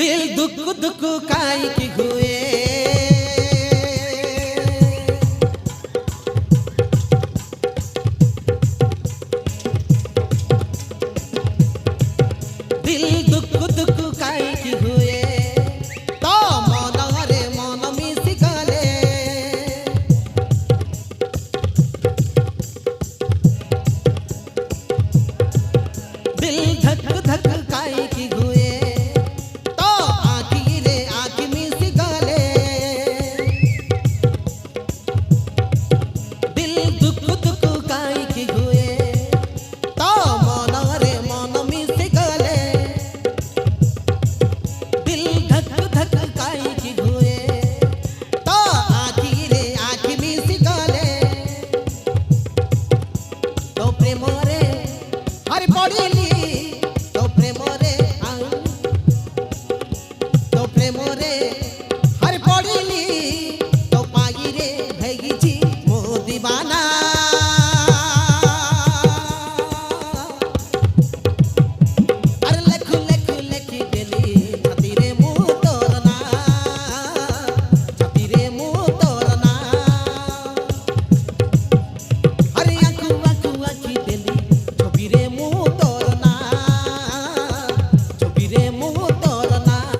दिल दुख दुख काई की हुए दिल दुख दुख काई की हुए तो मन रे मन मिसी गले दिल धक धक काई की हुए लेखु लेखु लेखि देली